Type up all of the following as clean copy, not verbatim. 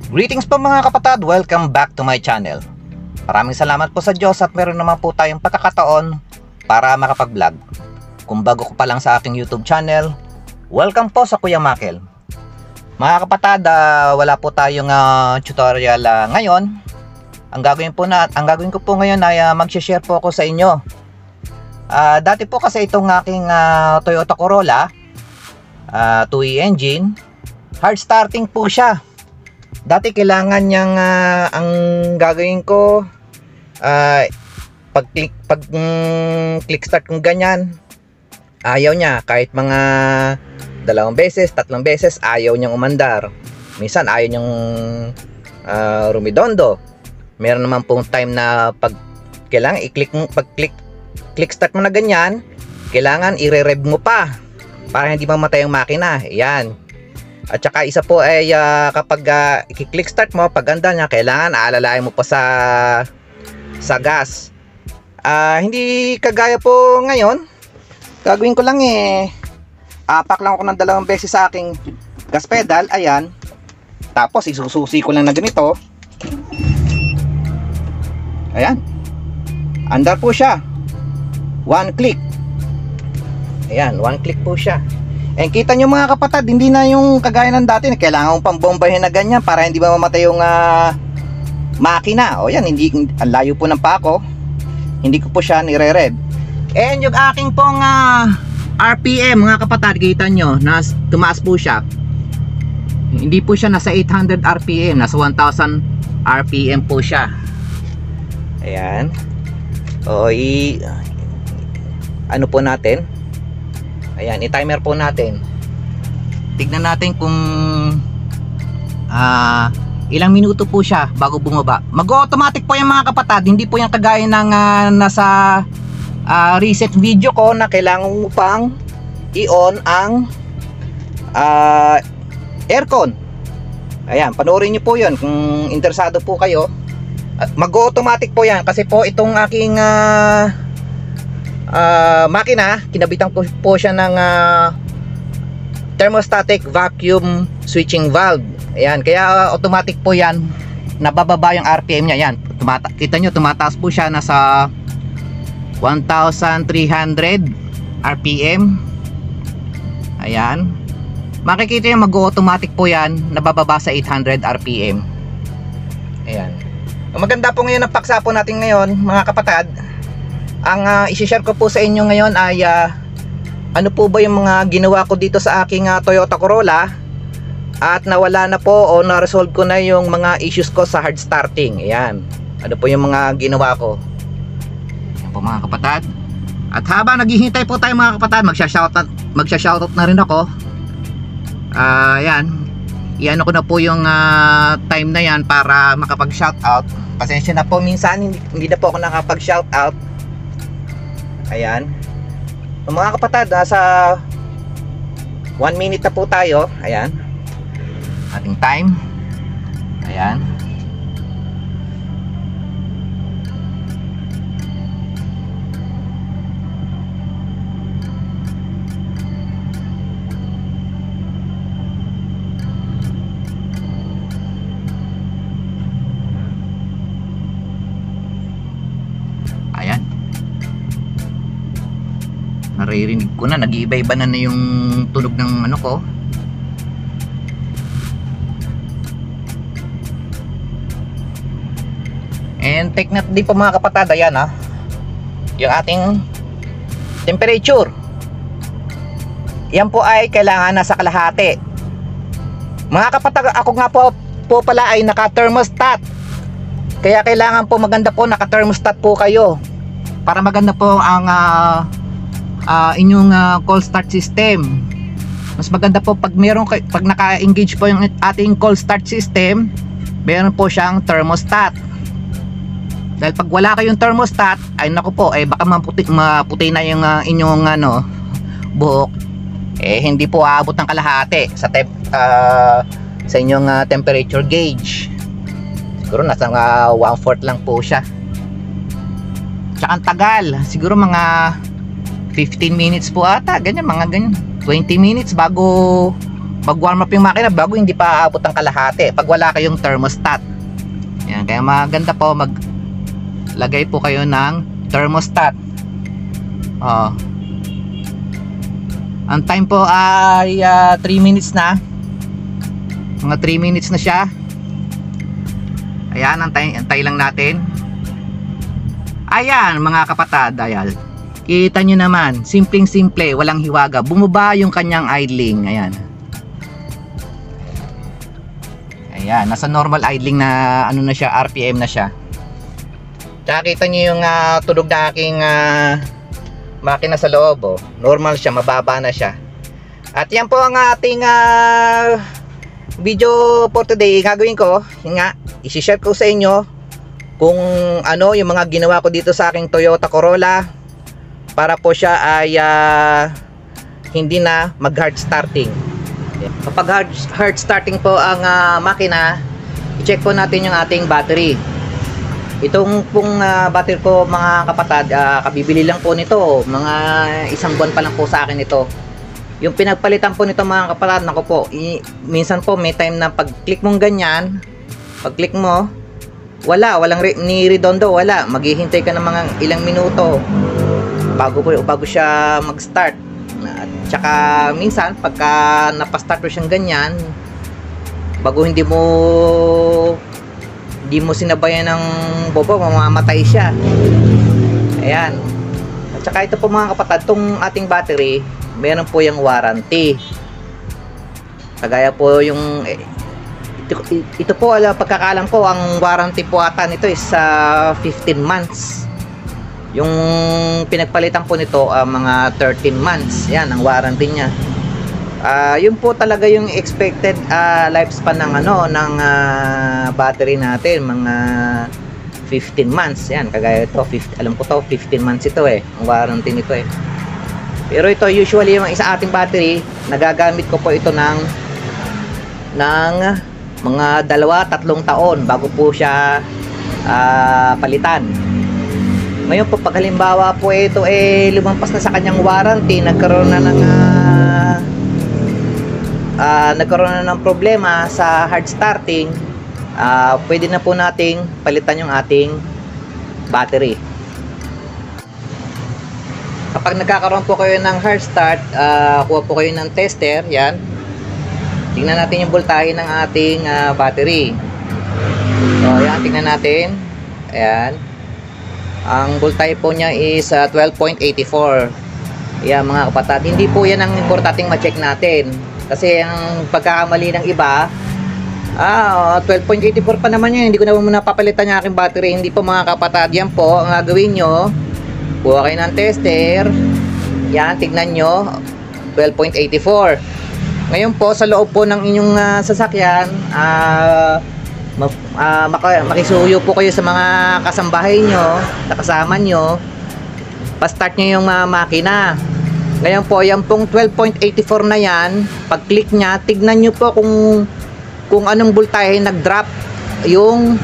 Greetings po mga kapatid, welcome back to my channel. Maraming salamat po sa Diyos at meron naman po tayong pagkakataon para makapag-vlog. Kung bago ko pa lang sa aking YouTube channel, welcome po sa Kuya Makel. Mga kapatid, wala po tayong tutorial ngayon. Ang gagawin ko po ngayon ay mag-share po ako sa inyo. Dati po kasi itong aking Toyota Corolla 2E engine, hard starting po siya. Dati kailangan niyang ang gagawin ko pag click start kung ganyan, ayaw niya kahit mga 2 beses, 3 beses ayaw niyang umandar. Minsan ayaw niyang rumidondo. Meron naman pong time na pag kailangan click start mo na ganyan, kailangan i-rev mo pa para hindi mamatay ang makina. Ayan. At saka isa po ay kapag i-click start mo, pag ganda niya, kailangan aalalayan mo pa sa gas. Hindi kagaya po ngayon. Gagawin ko lang apak lang ako ng 2 beses sa aking gas pedal. Ayan. Tapos isususi ko lang na ganito. Ayan. Andar po siya. 1 click. Ayan, 1 click po siya. And kita nyo mga kapatid, hindi na yung kagaya ng dati na kailangan mong pambombahin na ganyan para hindi ba mamatay yung makina. O yan, ang layo po ng pako. Hindi ko po siya nire-rev. And yung aking pong RPM mga kapatid, kita nyo, tumaas po siya. Hindi po siya nasa 800 RPM, nasa 1000 RPM po siya. Ayan. O ano po natin? Ayan, i-timer po natin. Tignan natin kung ilang minuto po siya bago bumaba. Mag-automatic po yung mga kapatid. Hindi po yung kagaya ng nasa reset video ko na kailangan mo pang i-on ang aircon. Ayan, panoorin nyo po yun kung interesado po kayo. Mag-automatic po yan kasi po itong aking makina, kinabitan ko po siya ng thermostatic vacuum switching valve. Ayan, kaya automatic po yan, nabababa yung RPM niya. Ayan, kita nyo tumataas po siya nasa 1,300 RPM. Ayan, makikita nyo mag-automatic po yan, nabababa sa 800 RPM. Ayan, ang maganda po ngayon ng paksa po natin ngayon mga kapatid. Ang isi-share ko po sa inyo ngayon ay ano po ba yung mga ginawa ko dito sa aking Toyota Corolla at nawala na po o na-resolve ko na yung mga issues ko sa hard starting. Ayan, ano po yung mga ginawa ko. Ayan po mga kapatid. At habang naghihintay po tayo mga kapatid, magsha-shoutout na rin ako. Ayan, iano ko na po yung time na yan para makapag-shoutout. Pasensya na po, minsan hindi na po ako nakapag-shoutout. Ayan, mga kapatid, sa 1 minute na po tayo. Ayan, ating time. Ayan, naririnig ko na, nag-iiba-iba na yung tunog ng ano ko. And take note din po mga kapatid, ayan yung ating temperature. Yan po ay kailangan nasa kalahati. Mga kapatid, ako nga po pala ay naka-thermostat. Kaya kailangan po maganda po naka-thermostat po kayo para maganda po ang inyong call start system. Mas maganda po pag naka-engage po yung ating call start system, meron po siyang thermostat. Dahil pag wala kayong thermostat, ay naku po, baka maputi na yung inyong buhok. Hindi po aabot ng kalahati sa inyong temperature gauge. Siguro nasa 1/4 lang po siya. Tsaka ang tagal, siguro mga 15 minutes po ata, ganyan, mga ganyan, 20 minutes bago mag-warm up yung makina bago hindi pa aabot ang kalahati pag wala kayong thermostat. Yan, kaya maganda po maglagay po kayo ng thermostat. Ang time po ay 3 minutes na. Mga 3 minutes na siya. Ayan, antay lang natin. Ayan mga kapatid, ayan. Kita nyo naman, simpleng-simple, walang hiwaga. Bumaba yung kanyang idling. Ayan. Ayan, nasa normal idling na ano na siya, RPM na siya. Tsaka kita nyo yung tunog na aking makina sa loob. Oh. Normal siya, mababa na siya. At yan po ang ating video for today. Gagawin ko, yun nga, isi-share ko sa inyo kung ano yung mga ginawa ko dito sa aking Toyota Corolla para po siya ay hindi na mag hard starting. Kapag hard starting po ang makina, i-check po natin yung ating battery. Itong pong battery ko mga kapatid, kabibili lang po nito, mga 1 buwan pa lang po sa akin ito. Yung pinagpalitan po nito mga kapatid, nako po, minsan po may time na pag click mong ganyan, pag click mo, walang ni redondo, wala. Maghihintay ka ng mga ilang minuto bago siya mag-start. At saka minsan pagka napastart mo siyang ganyan, bago hindi mo sinabayan ng bobo, mamamatay siya. Ayan. At saka ito po mga kapatid, itong ating battery, meron po yung warranty. Kagaya po yung ito po, pagkakalam ko, ang warranty po ata nito is 15 months. Yung pinagpalitan po nito, mga 13 months. Yan, ang warranty niya. Yun po talaga yung expected lifespan ng ng battery natin, mga 15 months. Yan, kagaya ito, alam ko to, 15 months ito ang warranty nito Pero ito, usually yung isa ating battery, nagagamit ko po ito ng mga 2-3 taon bago po siya palitan. Ngayon po, pag halimbawa po ito lumampas na sa kanyang warranty, nagkaroon na ng problema sa hard starting, pwede na po nating palitan yung ating battery. Kapag nagkakaroon po kayo ng hard start, kuha po kayo ng tester. Yan, tingnan natin yung voltahe ng ating battery. So yan, tingnan natin. Ayan, ang voltahe po niya is 12.84. Yan mga kapatid, hindi po yan ang importanteng ma-check natin, kasi ang pagkakamali ng iba, 12.84 pa naman yan, hindi ko na muna papalitan yung aking battery. Hindi po mga kapatid, yan po ang gagawin nyo. Kuha kayo ng tester. Yan, tignan nyo, 12.84. Ngayon po, sa loob po ng inyong sasakyan, makisuyo po kayo sa mga kasambahay nyo, nakasama nyo, pa-start nyo yung makina. Ngayon po, yan pong 12.84 na yan, pag click nya, tignan nyo po kung anong voltahe nag-drop yung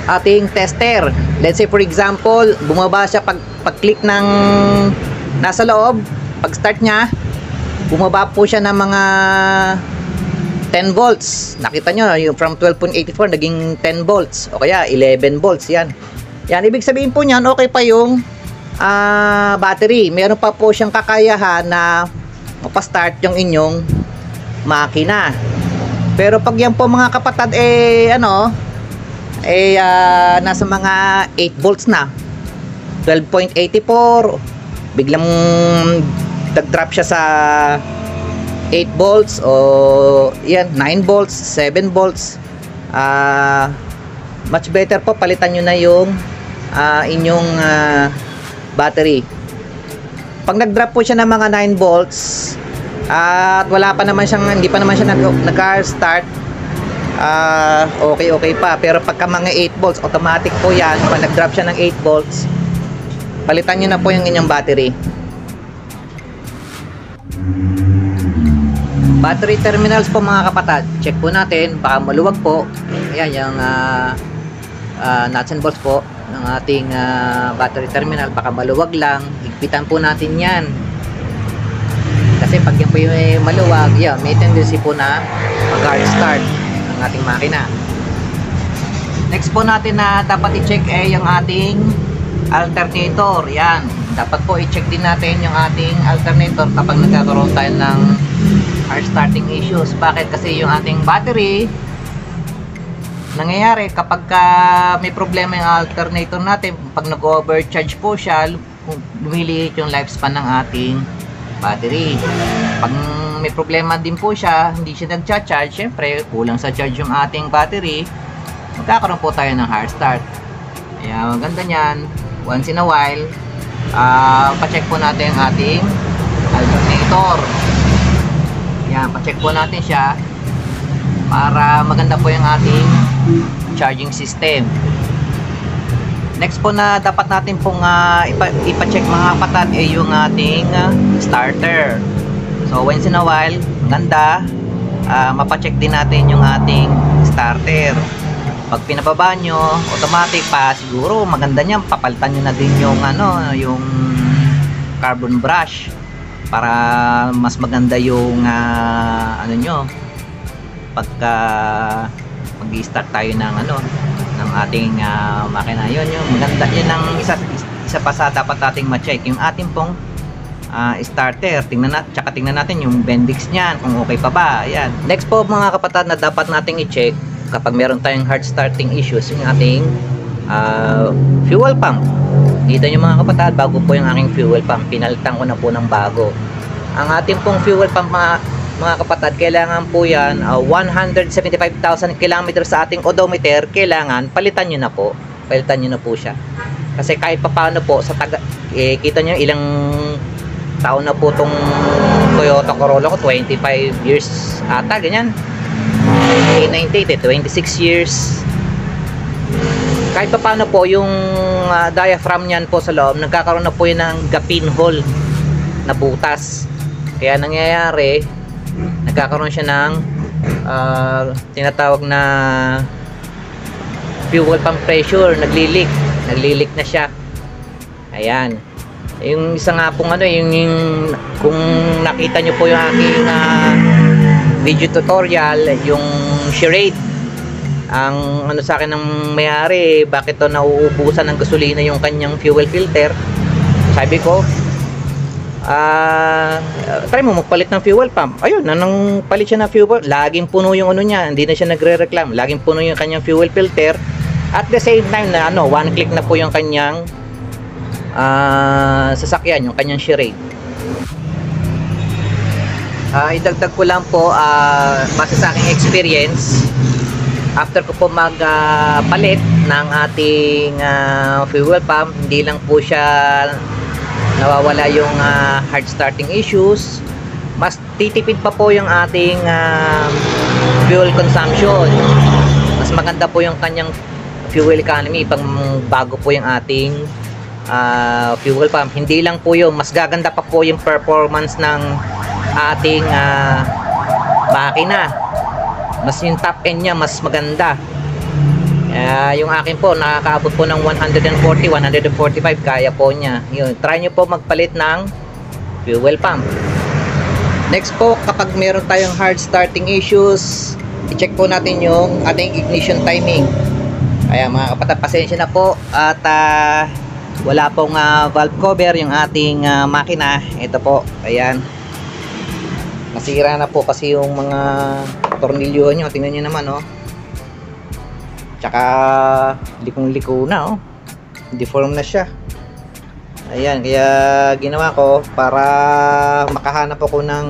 ating tester. Let's say for example, bumaba siya pag click ng nasa loob, pag start nya, bumaba po siya ng mga 10 volts. Nakita nyo, yung from 12.84 naging 10 volts o kaya 11 volts. Yan, ibig sabihin po niyan, okay pa yung battery. Meron pa po siyang kakayahan na mapastart yung inyong makina. Pero pag yan po mga kapatid nasa mga 8 volts na, 12.84, biglang nag-drop siya sa 8 volts o yan 9 volts, 7 volts, much better po palitan nyo na yung inyong battery. Pag nag-drop po siya ng mga 9 volts at wala pa naman siyang, hindi pa naman siya nag-start, okay pa. Pero pagka mga 8 volts, automatic po yan. Pag nag-drop siya ng 8 volts, palitan nyo na po yung inyong battery. Battery terminals po mga kapatid, check po natin, baka maluwag po. Ayan yung nuts and bolts po ng ating battery terminal, baka maluwag lang. Higpitan po natin yan, Kasi pag yan po yung maluwag, yan, may tendency po na mag-hard start ang ating makina. Next po natin na dapat i-check yung ating alternator. Yan, dapat po i-check din natin yung ating alternator kapag nagkakaroon tayo ng hard starting issues. Bakit? Kasi yung ating battery, nangyayari kapag may problema yung alternator natin, pag nag-overcharge po siya, lumiliit yung lifespan ng ating battery. Pag may problema din po siya, hindi siya nag-charge, syempre kulang sa charge yung ating battery, magkakaroon po tayo ng hard start. Kaya maganda nyan, once in a while, pa-check po natin ang ating alternator. Yan, pa-check po natin siya para maganda po yung ating charging system. Next po na dapat natin pong ipa-check mga kapatid ay yung ating starter. So once in a while, ganda, mapa-check din natin yung ating starter. Pag pinababa nyo, automatic pa, siguro maganda niyan, papalitan nyo na din yung yung carbon brush para mas maganda yung nyo pagka mag-i-start tayo ng ng ating makina. Yun yung maganda, yun ang isa pa sa dapat nating ma-check, yung ating pong starter. Tingnan natin yung bendix niyan kung okay pa ba. Ayan. Next po mga kapatid na dapat nating i-check kapag meron tayong hard starting issues, yung ating fuel pump. Dito yung mga kapatid, bago po yung aking fuel pump, pinalitan ko na po ng bago. Ang ating pong fuel pump mga kapatid, kailangan po yan 175,000 km sa ating odometer. Kailangan palitan nyo na po, siya kasi kahit papaano po sa kita nyo ilang taon na po tong Toyota Corolla ko, 25 years ata, ganyan. 98, 26 years. Kahit papaano po yung diaphragm nyan po sa loob, nagkakaroon na po yun ng gapin hole na butas. Kaya nangyayari, nagkakaroon siya ng tinatawag na fuel pump pressure, naglilik na siya. Ayan. Yung isa nga pong yung kung nakita nyo po yung aking video tutorial, yung charade, ang sa akin ng mayari, bakit to nauubusan ng gasolina yung kanyang fuel filter. Sabi ko, try mo magpalit ng fuel pump. Ayun, nang palit siya ng fuel, laging puno yung niya, hindi na siya nagre-reclam, laging puno yung kanyang fuel filter. At the same time na one click na po yung kanyang sasakyan, yung kanyang charade. Idagdag ko lang po, base sa aking experience, after ko po magpalit ng ating fuel pump, hindi lang po siya nawawala yung hard starting issues, mas titipid pa po yung ating fuel consumption. Mas maganda po yung kanyang fuel economy pag bago po yung ating fuel pump. Hindi lang po yung mas gaganda pa po yung performance ng ating makina. Mas yung top end niya mas maganda. Yung akin po nakakaabot po ng 140, 145, kaya po niya. Yun, try nyo po magpalit ng fuel pump. Next po, kapag meron tayong hard starting issues, i-check po natin yung ating ignition timing. Kaya mga kapatid, pasensya na po at wala pong valve cover yung ating makina. Ito po, ayan, nasira na po kasi yung mga tornilyo nyo. Tingnan nyo naman, oh. Tsaka likong-liko na, oh. Deform na siya. Ayan, kaya ginawa ko para makahanap ako ng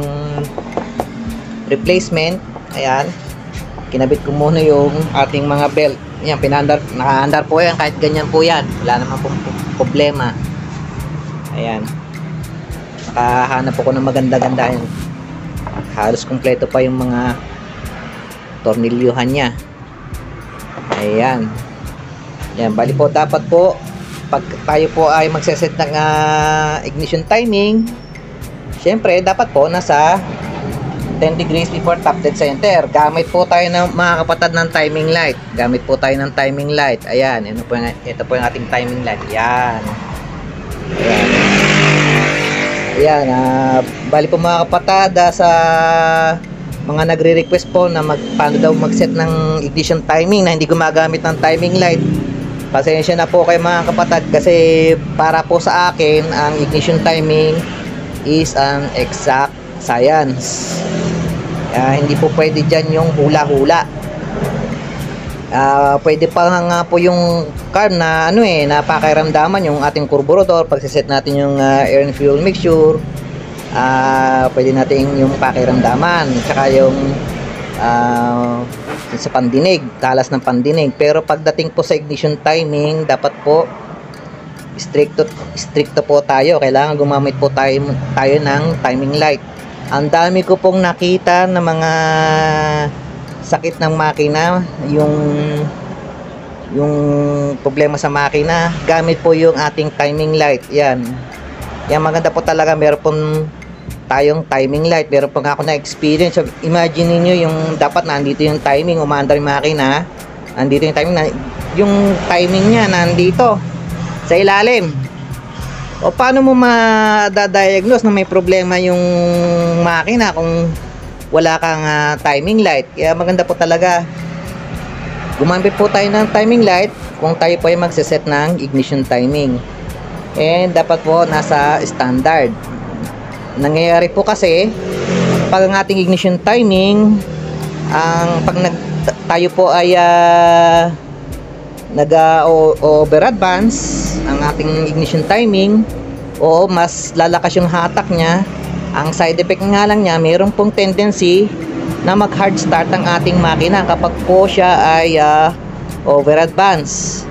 replacement. Ayan, kinabit ko muna yung ating mga belt. Ayan, naka-andar po yan, kahit ganyan po yan, wala naman pong problema. Ayan, nakahanap ako ng maganda-ganda yan. Halos kompleto pa yung mga tornilyuhan niya. Ayan. Ayan, bali po dapat po pag tayo po ay magseset ng ignition timing, syempre dapat po nasa 10 degrees before top dead center. Gamit po tayo ng mga kapatid ng timing light. Gamit po tayo ng timing light. Ayan, ito po yung ating timing light. Ayan. Ayan. Ayan, bali po mga kapatid, sa mga nagre-request po na paano daw mag-set ng ignition timing na hindi gumagamit ng timing light. Pasensya na po kayo mga kapatid, kasi para po sa akin ang ignition timing is an exact science. Hindi po pwede dyan yung hula-hula. Pwede pa nga po yung car na na pakiramdaman yung ating carburetor pag set natin yung air and fuel mixture. Pwede natin yung pakiramdaman tsaka yung sa pandinig, talas ng pandinig. Pero pagdating po sa ignition timing, dapat po stricto po tayo. Kailangan gumamit po tayo ng timing light. Ang dami ko pong nakita ng mga sakit ng makina, yung problema sa makina, gamit po yung ating timing light. Yan maganda po talaga, meron pong tayong timing light. Meron pong ako na experience. So, imagine niyo yung dapat nandito yung timing, umaandar yung makina, nandito yung timing, yung timing niya nandito sa ilalim. O paano mo ma-diagnose na may problema yung makina kung wala kang timing light? Kaya maganda po talaga gumamit po tayo ng timing light kung tayo po ay magsiset ng ignition timing. And dapat po nasa standard. Nangyayari po kasi pag ang ating ignition timing, pag tayo po ay over advance ang ating ignition timing, o mas lalakas yung hatak niya, ang side effect nga lang niya, mayroon pong tendency na mag hard start ang ating makina kapag po siya ay over advance.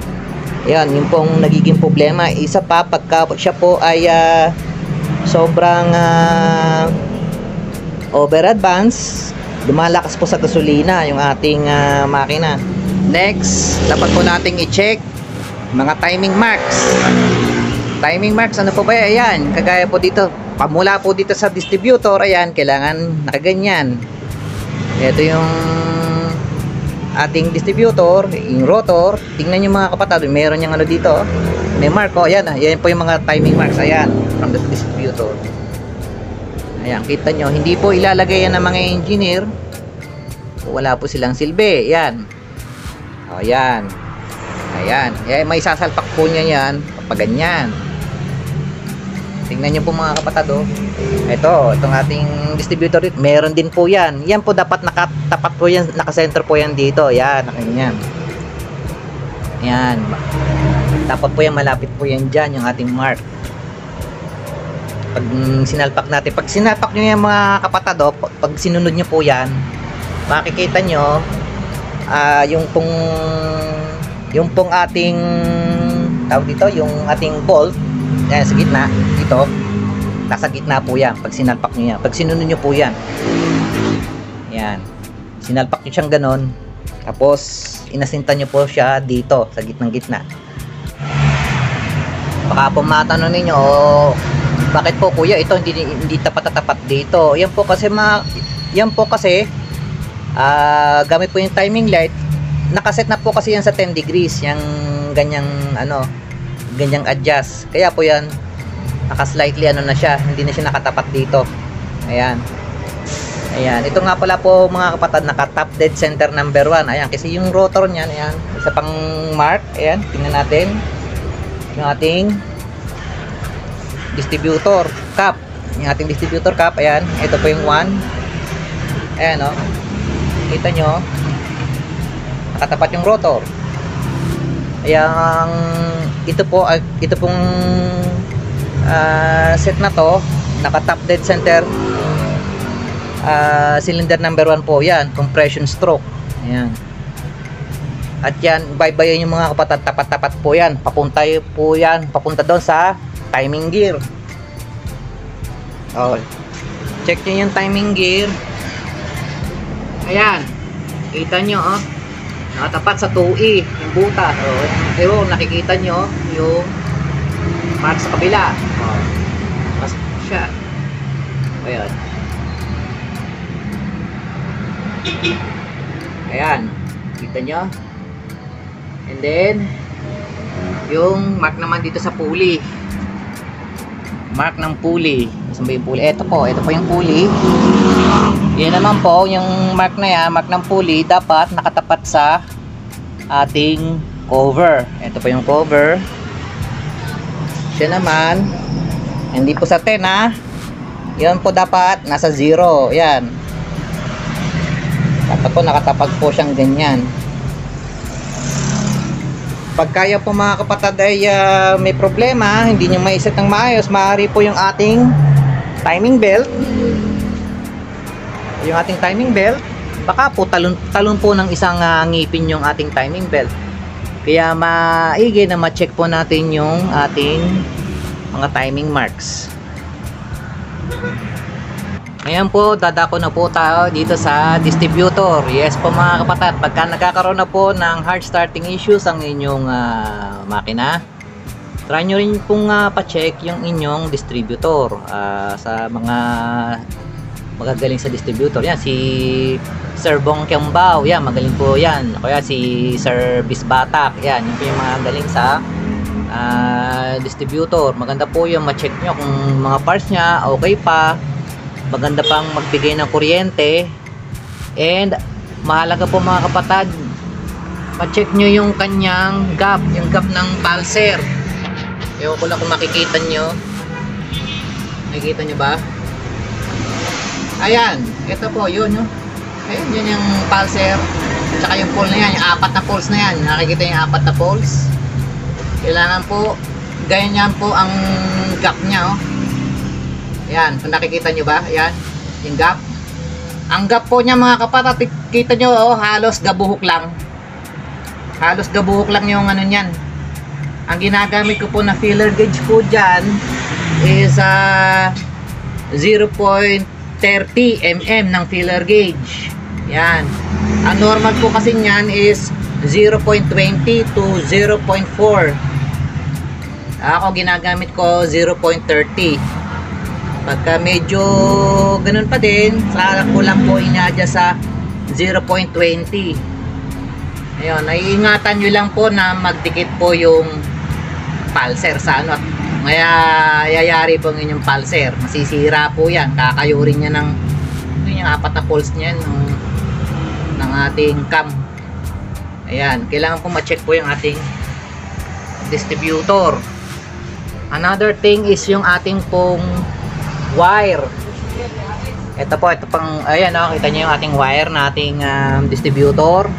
Yan, yung pong nagiging problema. Isa pa, pagka siya po ay sobrang over advance, lumalakas po sa gasolina yung ating makina. Next, dapat po nating i-check mga timing marks. Timing marks, ano po ba yan? Ayan, kagaya po dito, pamula po dito sa distributor, ayan, kailangan nakaganyan. Ito yung ating distributor, yung rotor. Tingnan nyo mga kapatid, meron yung dito, may mark. Ayan, ayan po yung mga timing marks. Ayan, from the distributor. Ayan, kita nyo, hindi po ilalagay yan ng mga engineer, wala po silang silbi. Ayan. Ayan. Ayan, may sasalpak po niya yan kapag ganyan. Tingnan nyo po mga kapatid, itong ating distributor, meron din po yan. Yan po dapat nakatapat po yan, nakasenter po yan dito. Yan, nakaganyan. Yan, dapat po yan, malapit po yan dyan, yung ating mark. Pag sinalpak natin, pag sinalpak nyo yan mga kapatid, pag sinunod nyo po yan, makikita nyo yung pong ating tawag dito, yung ating bolt, yan, sa gitna, dito, nasa gitna po yan, pag sinalpak nyo yan, pag sinunod nyo po yan, yan, sinalpak nyo siyang ganon, tapos inasinta nyo po siya dito, sa gitna. Baka po matanong ninyo, bakit po kuya, ito hindi tapat dito? Yan po kasi, gamit po yung timing light, nakaset na po kasi yan sa 10 degrees, yung ganyang ganyang adjust, kaya po yan naka-slightly na siya, hindi na siya nakatapat dito. Ayan, ito nga pala po mga kapatid, naka-top dead center number 1. Ayan, kasi yung rotor niyan, ayan, isa pang mark. Ayan, tingnan natin yung ating distributor cap, ayan, ito po yung 1. Ayan, kita nyo, nakatapat yung rotor. Ayan, ito pong set na to, naka top dead center cylinder number 1 po yan, compression stroke. Ayan, at yan, baybayan yung mga kapatid, tapat po yan, papunta doon sa timing gear. Check nyo yung timing gear. Ayan, kita nyo nakatapat sa 2E yung butas. Pero nakikita nyo yung mark sa kabila. Mas siya. Ayan. Ayan, kita nyo. And then yung mark naman dito sa pulley. mark ng pulley. Saan ba yung pulley? Ito po yung pulley. Yan naman po, yung mark na yan, mark ng pulley, dapat nakatapat sa ating cover. Ito po yung cover. Siya naman, hindi po sa 10 ha. Yan po dapat nasa 0. Yan. Dapat po nakatapat po siyang ganyan. Pag kaya po mga kapatid ay may problema, hindi nyo maiset ng maayos, maaari po yung ating timing belt. Yung ating timing belt, baka po talon po ng isang ngipin yung ating timing belt. Kaya maigi na ma-check po natin yung ating mga timing marks. Ngayon po, dadako na po tayo dito sa distributor. Yes po mga kapatid, pagka nagkakaroon na po ng hard starting issues ang inyong makina, try nyo rin pong pa-check yung inyong distributor. Sa mga magagaling sa distributor, yan si Sir Bong Kiambao, yan magaling po yan. Kaya si Sir Bisbatak, yan yung po yung mga galing sa distributor. Maganda po yung ma-check nyo kung mga parts nya okay pa. Maganda pang magbigay ng kuryente. And mahalaga po mga kapatid, ma-check nyo yung kanyang gap, yung gap ng pulser. Ewan ko lang kung makikita nyo. Makikita nyo ba? Ayan, ito po yun, no? Ayun, yun yung pulser. Tsaka yung pole na yan, yung 4 na poles na yan. Nakikita yung 4 na poles. Kailangan po ganyan po ang gap nya, oh. Yan, kung nakikita nyo ba? Yan, yung gap. Ang gap po niya mga kapatid, kita nyo, oh, halos gabuhok lang. Halos gabuhok lang yung ano nyan. Ang ginagamit ko po na filler gauge po dyan is 0.30 mm ng filler gauge. Yan. Ang normal po kasi nyan is 0.20 to 0.4. Ako ginagamit ko 0.30. Pagka medyo ganun pa din, saka ko lang po ina-adjust sa 0.20. Ayun, naiingatan nyo lang po na magdikit po yung pulser sa ano. Kaya yayari po ng inyong pulser. Masisira po yan. Kakayurin niya ng yung 4 na poles niyan ng ating cam. Ayan, kailangan po ma-check po yung ating distributor. Another thing is yung ating pong wire. Ito pang, ayan o, kita nyo yung ating wire na ating distributor.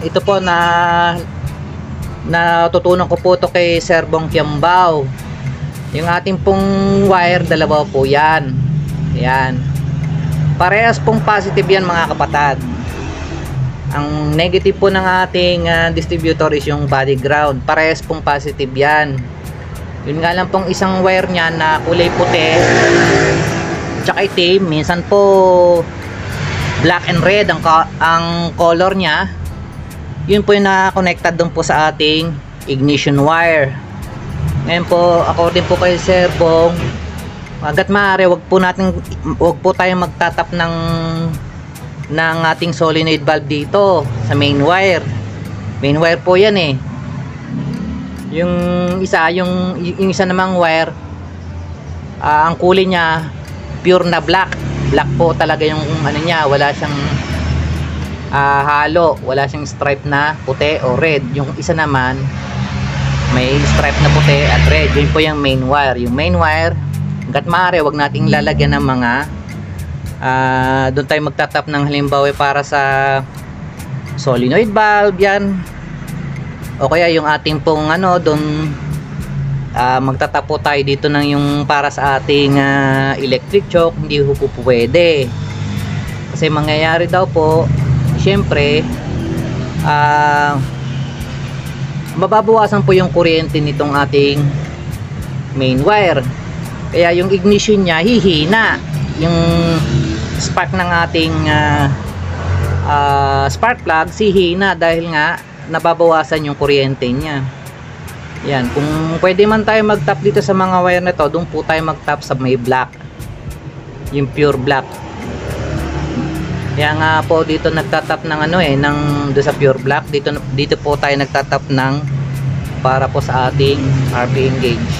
Ito po na natutunan ko po to kay Sir Bong Kiambao. Yung ating pong wire, dalawa po yan. Ayan. Parehas pong positive yan mga kapatid. Ang negative po ng ating distributor is yung body ground. Parehas pong positive yan. Yun nga lang pong isang wire niya na kulay puti tsaka itim, minsan po black and red ang color niya. Yun po yung na-connected doon po sa ating ignition wire. Ngayon po, according po kay Sir Bong, hangga't maaari wag po tayong magtatap ng ating solenoid valve dito sa main wire. Main wire po yan eh. Yung isa namang wire, ang kulay niya pure na black po talaga yung ano niya, wala siyang halo, wala siyang stripe na puti o red. Yung isa naman may stripe na puti at red. Yun po yung main wire. Yung main wire, hangga't maaari wag nating lalagyan ng mga doon tayo magtatap ng halimbawa para sa solenoid valve yan, o kaya yung ating pong ano doon, magtatap po tayo dito ng yung para sa ating electric choke. Hindi po pwede kasi mangyayari daw po, syempre mababawasan po yung kuryente nitong ating main wire. Kaya yung ignition nya hihina, yung spark ng ating spark plug hihina dahil nga nababawasan yung kuryente nya. Yan, kung pwede man tayo mag-tap dito sa mga wire na to, doon po tayo mag-tap sa may black, yung pure black. Kaya nga po dito nagtatap ng ano ng do sa pure black, dito po tayo nagtatap ng para po sa ating RPM gauge.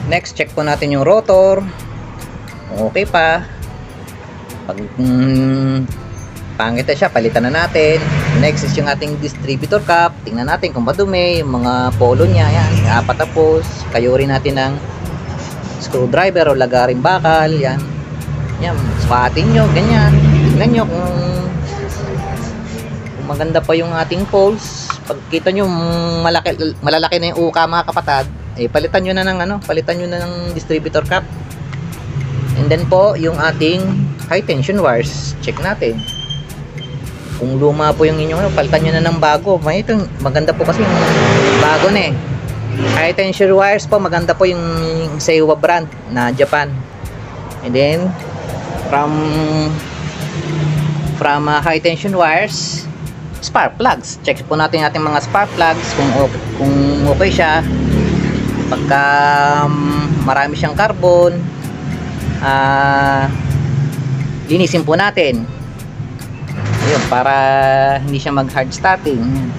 Next, check po natin yung rotor. Okay pa. Pag pangit na siya, palitan na natin. Next is yung ating distributor cap. Tingnan natin kung madumi yung mga polo niya. Yan, patapos. Kayurin natin ng screwdriver o lagaring bakal. Yan. Yan, spatin nyo, ganyan. Tingnan nyo kung maganda pa yung ating poles. Pag kita nyo malalaki na yung uka, mga kapatid, palitan nyo na ng distributor cap. And then po yung ating high tension wires, check natin kung luma po yung inyong palitan nyo na ng bago. Maganda po kasi yung bago na high tension wires po, maganda po yung Seiwa brand na Japan. And then from high tension wires, spark plugs, check po natin ating mga spark plugs kung okay siya. Pagka marami siyang carbon, linisin po natin. Ayun, para hindi siya mag hard starting.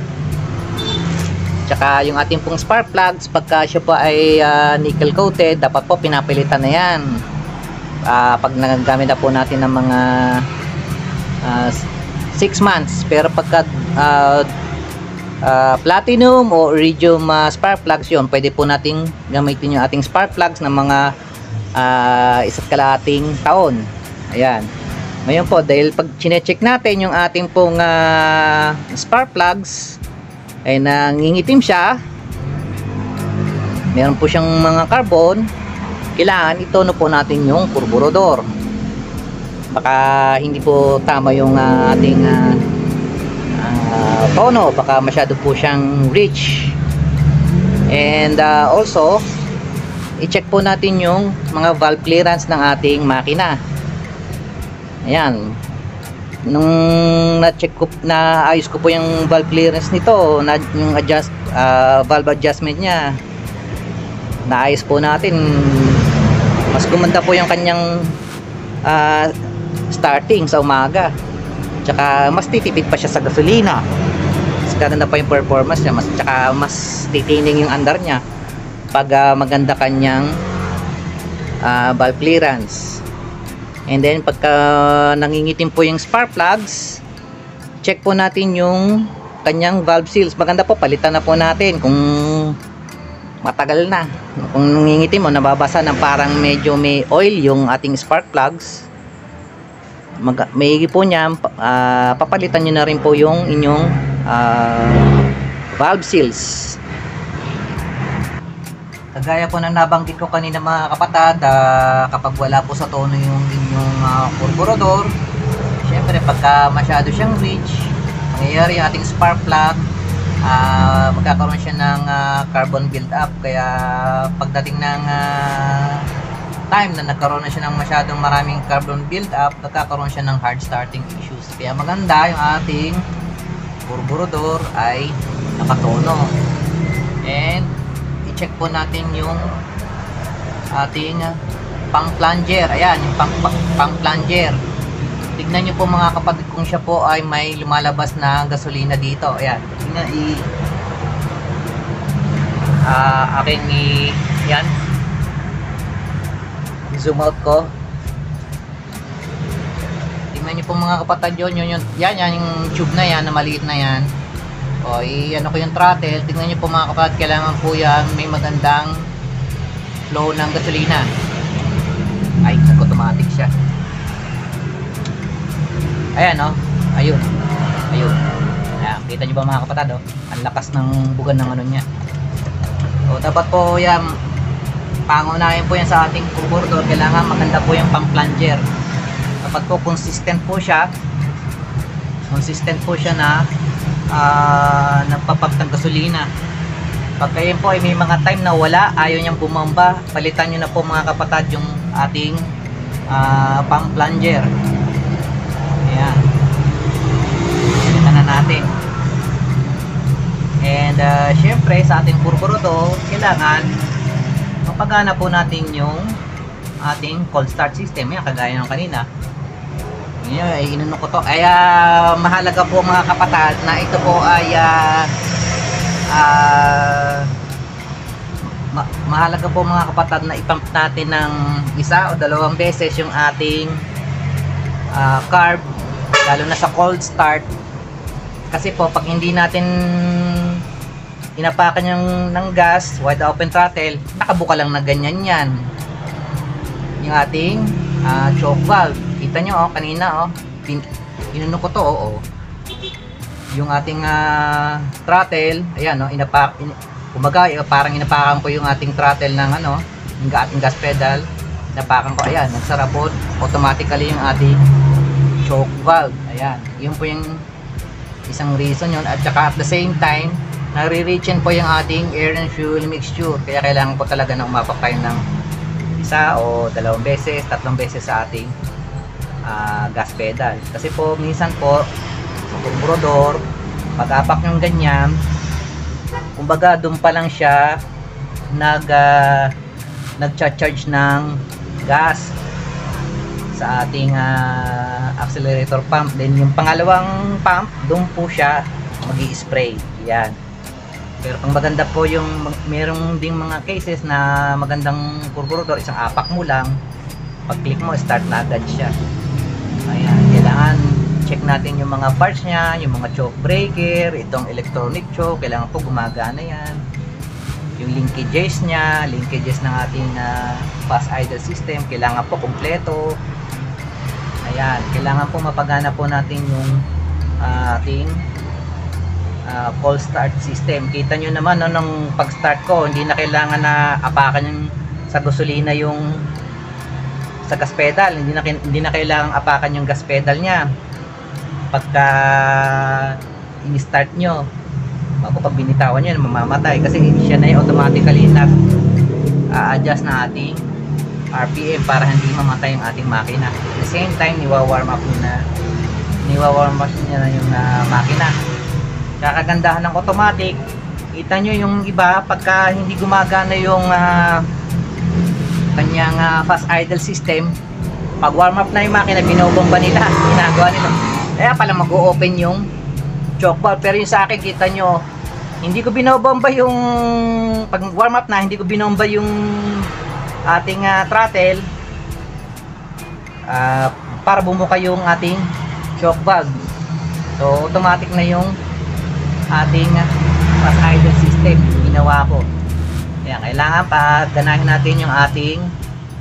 Tsaka yung ating pong spark plugs, pagka siya po ay nickel coated, dapat po pinapilitan na yan. Pag nagagamit na po natin ng mga 6 months. Pero pagka platinum o iridium spark plugs, yun, pwede po nating gamitin yung ating spark plugs ng mga 1.5 taon. Ayan. Ngayon po, dahil pag chine-check natin yung ating pong spark plugs ay nangingitim siya, meron po siyang mga carbon, kailangan itono po natin yung carburetor. Baka hindi po tama yung ating tono, baka masyado po siyang rich. And also i-check po natin yung mga valve clearance ng ating makina. Ayan, nung na-check ko, naayos ko po yung valve clearance nito, yung valve adjustment nya, naayos po natin. Mas gumanda po yung kanyang starting sa umaga, tsaka mas titipid pa siya sa gasolina. Mas ganda pa yung performance niya, tsaka mas titining yung andar niya pag maganda kanyang valve clearance. And then pagka nangingitim po yung spark plugs, check po natin yung kanyang valve seals. Maganda po, palitan na po natin kung matagal na. Kung nangingitim o nababasa ng parang medyo may oil yung ating spark plugs, maigi po niya, papalitan nyo na rin po yung inyong valve seals. Kagaya po ng nabanggit ko kanina, mga kapatid, kapag wala po sa tono yung inyong carburetor, syempre pagka masyado siyang rich, mangyayari yung ating spark plug, magkakaroon siya ng carbon build up. Kaya pagdating ng time na nagkaroon na siya ng masyadong maraming carbon build up, nagkakaroon siya ng hard starting issues. Kaya maganda yung ating carburetor ay nakatono. And check po natin yung ating pang plunger. Ayan, yung pang plunger. Tignan nyo po, mga kapatid, kung siya po ay may lumalabas na gasolina dito. Ayan, tignan yan, zoom out ko. Tignan nyo po, mga kapatid, yan yung tube na yan, na maliit na yan. O, ano ko yung throttle. Tingnan nyo po, mga kapatid, kailangan po yan may magandang flow ng gasolina. Ay, nag-automatic siya. Ayan, o. Ayun. Ayan, kita nyo ba, mga kapatid, o? Ang lakas ng bugan ng ano niya. O, dapat po yan, pangunahin po yan sa ating carburetor. Kailangan maganda po yung pang plunger. Dapat po consistent po siya na nagpapump ng gasolina. Pag kayo po ay may mga time na wala, ayaw niyang bumamba, palitan nyo na po, mga kapatid, yung ating pump plunger. Ayan, palitan na natin. And syempre sa ating carburetor, kailangan mapagana po natin yung ating cold start system. Yan, kagaya ng kanina. Inano ko to. Ay, mahalaga po, mga kapatid, na ito po ay Mahalaga po mga kapatid na ipump natin ng isa o dalawang beses yung ating carb, lalo na sa cold start. Kasi po pag hindi natin inapakan yung ng gas, wide open throttle, nakabuka lang na ganyan yan yung ating choke valve. Kita nyo kanina inano ko to yung ating throttle, ayan kumbaga parang inapakan ko yung ating throttle ng yung ating gas pedal, inapakan ko, ayan, nagsara po automatically yung ating choke valve. Ayan, yun po yung isang reason yun. At saka at the same time, nare-reachen po yung ating air and fuel mixture, kaya kailangan po talaga na umapak tayo ng isa o dalawang beses, tatlong beses sa ating gas pedal. Kasi po minsan po sa carburetor, pag-apak yung ganyan, kumbaga doon pa lang siya nag-charge ng gas sa ating accelerator pump. Then yung pangalawang pump, doon po siya magi-spray. Yan. Pero pang maganda po yung merong ding mga cases na magandang carburetor, isang apak mo lang, pag click mo, start na agad siya. Ayan, kailangan check natin yung mga parts niya, yung mga choke breaker, itong electronic choke, kailangan po gumagana yan. Yung linkages niya, linkages ng ating fast idle system, kailangan po kumpleto. Ayan, kailangan po mapagana po natin yung ating cold start system. Kita nyo naman nung pag start ko, hindi na kailangan na apakan yung sa gasolina yung sa gas pedal, hindi na kailangan apakan yung gas pedal niya pagka in-start nyo. Pag binitawan nyo, mamamatay kasi siya na yung automatically nag-adjust na ating RPM para hindi mamatay yung ating makina. At the same time, niwa-warm up niya na yung makina. Kakagandahan ng automatic. Kita nyo yung iba, pagka hindi gumagana yung kanyang fast idle system, pag warm up na yung makina, binobomba nila, ginagawa nila, kaya pala mag-o-open yung choke valve. Pero yung sa akin, kita nyo, hindi ko binobomba yung pag warm up na, hindi ko binomba yung ating throttle para bumuka yung ating choke valve. So automatic na yung ating fast idle system ginawa ko. Kaya kailangan ganahin natin yung ating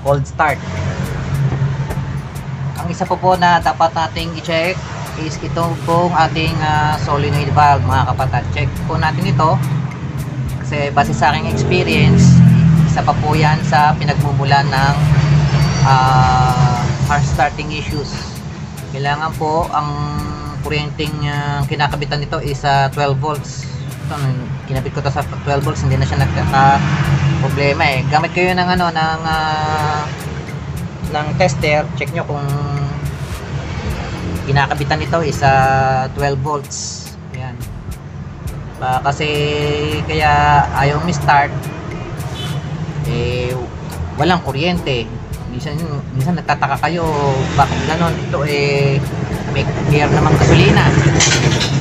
cold start. Ang isa po na dapat nating i-check is itong pong ating solenoid valve, mga kapatid. Check po natin ito kasi base sa aking experience, isa pa po yan sa pinagmumulan ng hard starting issues. Kailangan po ang kuryenteng kinakabitan nito is 12 volts. Ito, kinabit ko to sa 12 volts, hindi na siya nagka-problema eh. Gamit kayo ng ng tester, check nyo kung kinakabitan nito is 12 volts. Ayan. Kasi kaya ayaw mi-start walang kuryente. Minsan nagtataka kayo bakit ganon. Ito may clear namang gasolina,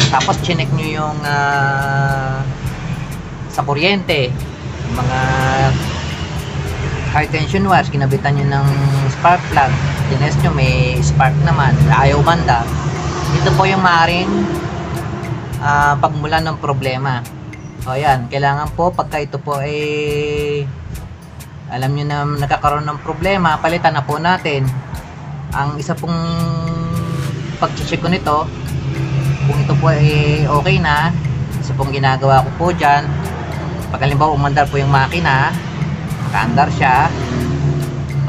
tapos chinek nyo yung sa kuryente, yung mga high tension wires, kinabitan nyo ng spark plug, tinest nyo may spark naman, ayaw manda. Ito po yung maaaring pagmulan ng problema. O yan, kailangan po pagka ito po alam nyo na nagkakaroon ng problema, palitan na po natin. Ang isa pong pag-check ko nito, kung ito po okay na, isa pong ginagawa ko po dyan, pag halimbawa umandar po yung makina, nakaandar siya,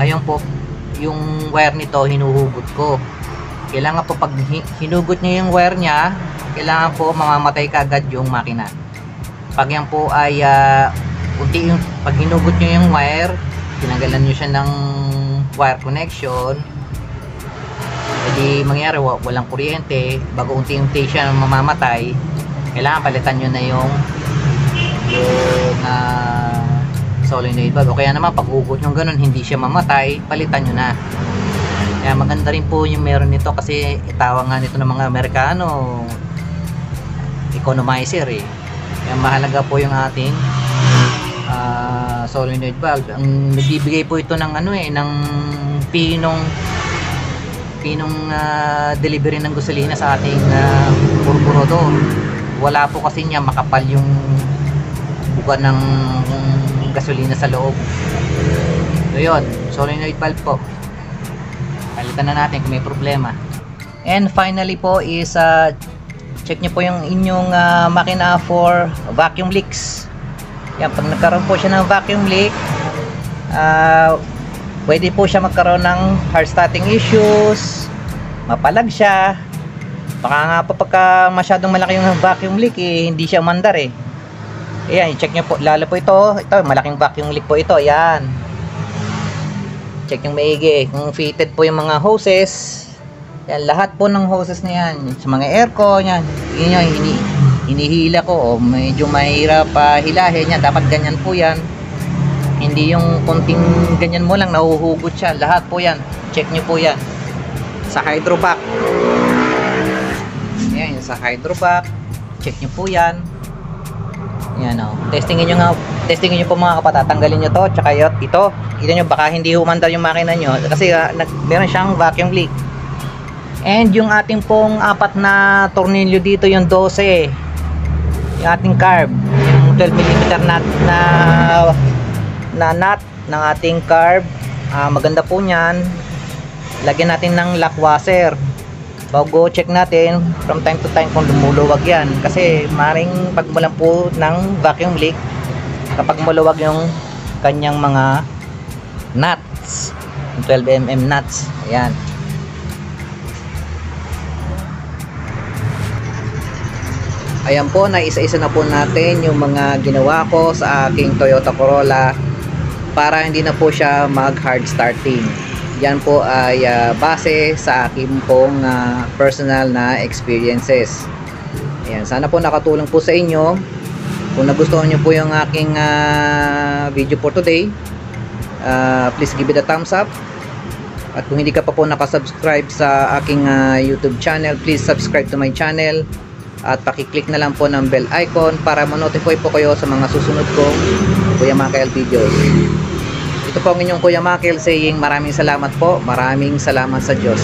ngayon po yung wire nito hinuhugot ko. Kailangan po pag hinugot nyo yung wire nya, kailangan po mamamatay kaagad yung makina. Pag yan po ay pag hinugot nyo yung wire, tinanggalan nyo siya ng wire connection, edi mangyari walang kuryente, bago unti-unti siya mamamatay, kailangan palitan nyo na yung solenoid valve. O kaya naman pag hugot nyo ganun hindi siya mamatay, palitan nyo na. Kaya maganda rin po yung meron nito, kasi itawag nga nito ng mga Amerikano economizer Yan, mahalaga po yung ating solenoid valve. Ang nagbibigay po ito ng ng pinong delivery ng gasolina sa ating carburetor. Wala po kasi niya, makapal yung buka ng gasolina sa loob. So yun, solenoid valve po. Palitan na natin kung may problema. And finally po is check nyo po yung inyong makina for vacuum leaks. Yan, pag nagkaroon po siya ng vacuum leak, pwede po siya magkaroon ng hard starting issues, mapalag siya. Baka nga po pagka masyadong malaki yung vacuum leak, hindi siya umandar eh. Ayan, check nyo po, lalo po ito malaking vacuum leak po ito. Ayan, check yung maigi kung fitted po yung mga hoses. Yan, lahat po ng hoses na yan, sa mga aircon yan, hinihila ko, medyo mahirap hilahin yan, dapat ganyan po yan, hindi yung konting ganyan mo lang nahuhugot siya. Lahat po yan, check nyo po yan sa hydrovac. Yan, sa hydrovac, check nyo po yan. Yan, testingin nyo po mga kapatid. Tanggalin nyo to, tsaka ito nyo, baka hindi humandar yung makina nyo kasi meron siyang vacuum leak. And yung ating pong apat na tornilyo dito, yung 12, yung ating carb, yung 12mm nut na nut ng ating carb, maganda po nyan. Lagyan natin ng lock washer. Bago check natin from time to time kung lumuluwag yan, kasi maring pagmulan po ng vacuum leak kapag maluwag yung kanyang mga nuts, 12mm nuts. Ayan. Ayan po, naisa-isa na po natin yung mga ginawa ko sa aking Toyota Corolla para hindi na po siya mag hard starting. Yan po ay base sa aking pong personal na experiences. Ayan, sana po nakatulong po sa inyo. Kung nagustuhan nyo po yung aking video for today, please give it a thumbs up. At kung hindi ka pa po nakasubscribe sa aking YouTube channel, please subscribe to my channel. At pakiclick na lang po ng bell icon para ma-notify po kayo sa mga susunod kong Kuya Makel videos. Ito po ang inyong Kuya Makel saying maraming salamat po. Maraming salamat sa Diyos.